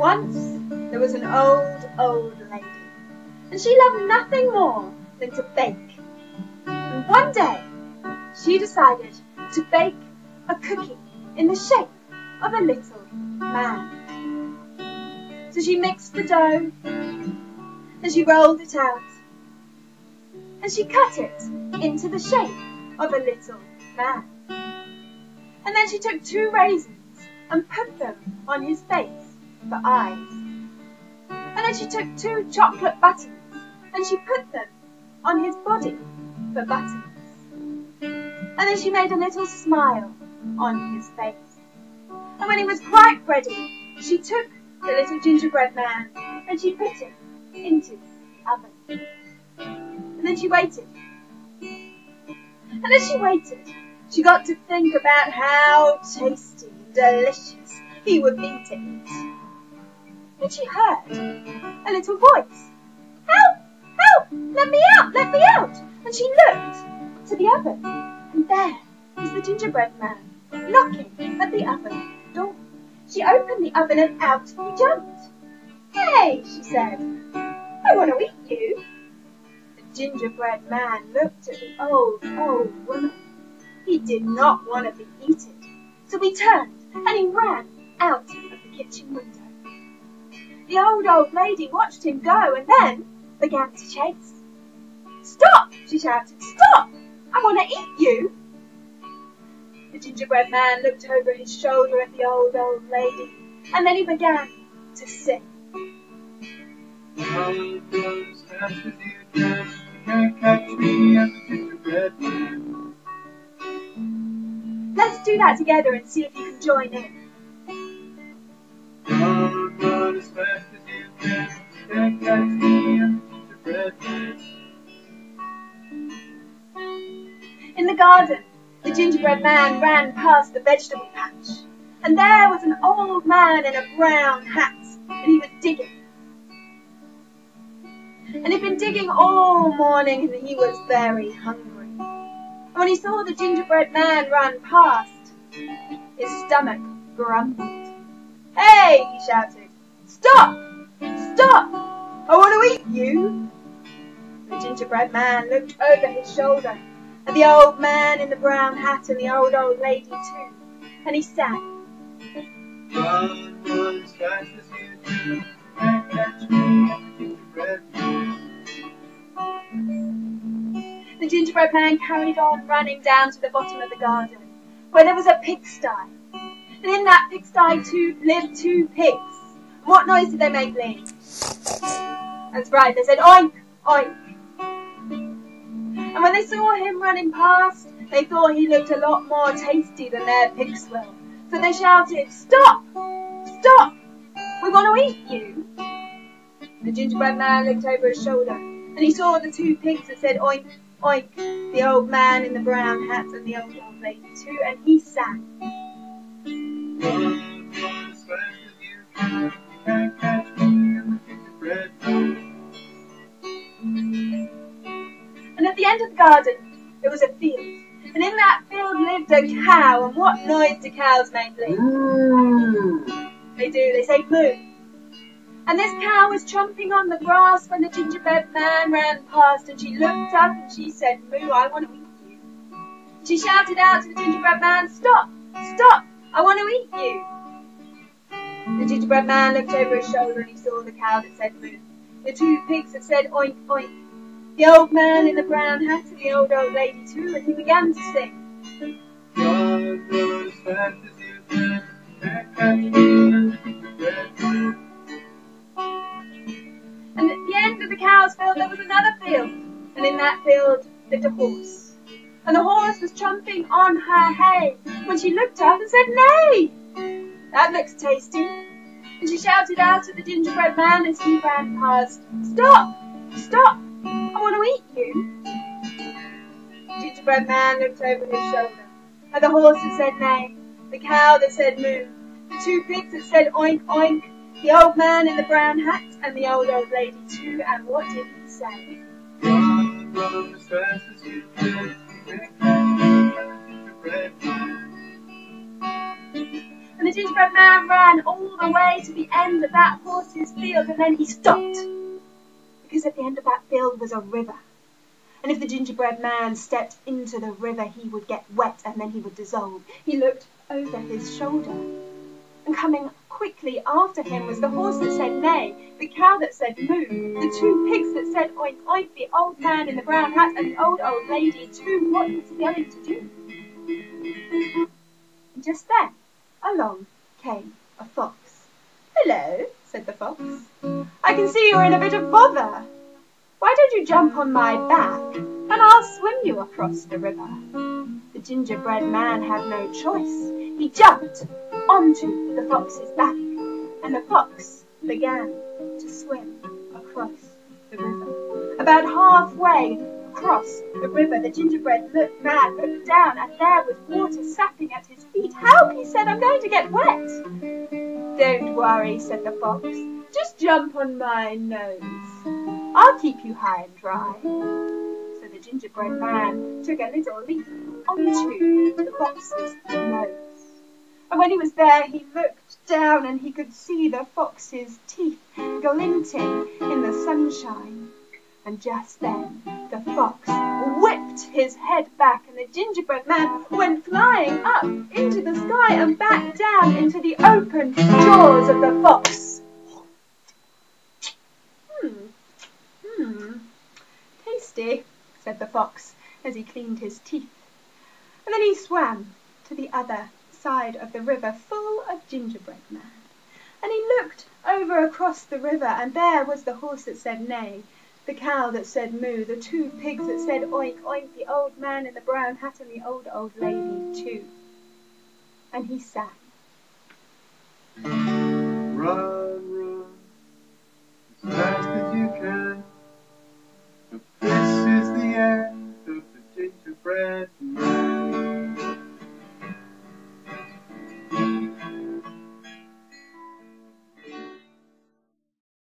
Once there was an old lady, and she loved nothing more than to bake. And one day she decided to bake a cookie in the shape of a little man. So she mixed the dough, and she rolled it out, and she cut it into the shape of a little man. And then she took 2 raisins and put them on his face for eyes. And then she took 2 chocolate buttons and she put them on his body for buttons. And then she made a little smile on his face. And when he was quite ready, she took the little gingerbread man and she put him into the oven. And then she waited. And as she waited, she got to think about how tasty and delicious he would be to eat. And she heard a little voice. "Help! Help! Let me out! Let me out!" And she looked to the oven, and there was the gingerbread man knocking at the oven door. She opened the oven and out he jumped. "Hey," she said, "I want to eat you." The gingerbread man looked at the old woman. He did not want to be eaten, so he turned and he ran out of the kitchen window. The old lady watched him go and then began to chase. "Stop!" she shouted. "Stop! I want to eat you." The gingerbread man looked over his shoulder at the old lady, and then he began to sing. "Run as fast as you can, you can't catch me, I'm the gingerbread man." Let's do that together and see if you can join in. Run as fast as you can, you can't catch me, I'm the gingerbread man. In the garden, the gingerbread man ran past the vegetable patch, and there was an old man in a brown hat, and he was digging. And he'd been digging all morning, and he was very hungry. And when he saw the gingerbread man run past, his stomach grumbled. "Hey!" he shouted. "Stop! Stop! I want to eat you!" The gingerbread man looked over his shoulder at the old man in the brown hat and the old lady too, and he sang. Run as fast as you can, you can't catch me, I'm the gingerbread man. The gingerbread man carried on running down to the bottom of the garden, where there was a pigsty. And in that pigsty lived 2 pigs. What noise did they make, Lee? That's right, they said oink, oink. And when they saw him running past, they thought he looked a lot more tasty than their pigs will. So they shouted, "Stop! Stop! We want to eat you." The gingerbread man looked over his shoulder, and he saw the 2 pigs that said oink, oink, the old man in the brown hat and the old lady too, and he sang. Run as fast as you can, you can't catch me, I'm the gingerbread man. And at the end of the garden, there was a field. And in that field lived a cow. And what noise do cows make, Lee? They do. They say moo. And this cow was chomping on the grass when the gingerbread man ran past. And she looked up and she said, "Moo, I want to eat you." She shouted out to the gingerbread man, "Stop! Stop! I want to eat you." The gingerbread man looked over his shoulder and he saw the cow that said moo, the 2 pigs that said oink, oink, the old man in the brown hat and the old lady too, and he began to sing. Run as fast as you can, you can't catch me, I'm the gingerbread man. And at the end of the cow's field there was another field, and in that field lived a horse. And the horse was chomping on her hay when she looked up and said, "Nay! That looks tasty." And she shouted out at the gingerbread man as he ran past, "Stop! Stop! I want to eat you." The gingerbread man looked over his shoulder at the horse that said nay, the cow that said moo, the 2 pigs that said oink, oink, the old man in the brown hat and the old lady too, and what did he say? Run as fast as you can, you can't catch me, I'm the gingerbread man. And the gingerbread gingerbread man ran all the way to the end of that horse's field, and then he stopped, because at the end of that field was a river. And if the gingerbread man stepped into the river, he would get wet and then he would dissolve. He looked over his shoulder, and coming quickly after him was the horse that said neigh, the cow that said moo, the two pigs that said oink oink, the old man in the brown hat and the old lady too. What was he going to do? And just then, along came a fox. "Hello," said the fox. "I can see you're in a bit of bother. Why don't you jump on my back, and I'll swim you across the river?" The gingerbread man had no choice. He jumped onto the fox's back, and the fox began to swim across the river. About halfway across the river, the gingerbread man looked down, and there was water sapping at his feet. "Help," he said, "I'm going to get wet." "Don't worry," said the fox. "Just jump on my nose. I'll keep you high and dry." So the gingerbread man took a little leap onto the fox's nose. And when he was there, he looked down and he could see the fox's teeth glinting in the sunshine. And just then, the fox whipped his head back, and the gingerbread man went flying up into the sky and back down into the open jaws of the fox. "Tasty," said the fox as he cleaned his teeth. And then he swam to the other side of the river full of gingerbread man. And he looked over across the river, and there was the horse that said neigh, the cow that said moo, the two pigs that said oink oink, the old man in the brown hat and the old lady too. And he sang. Run.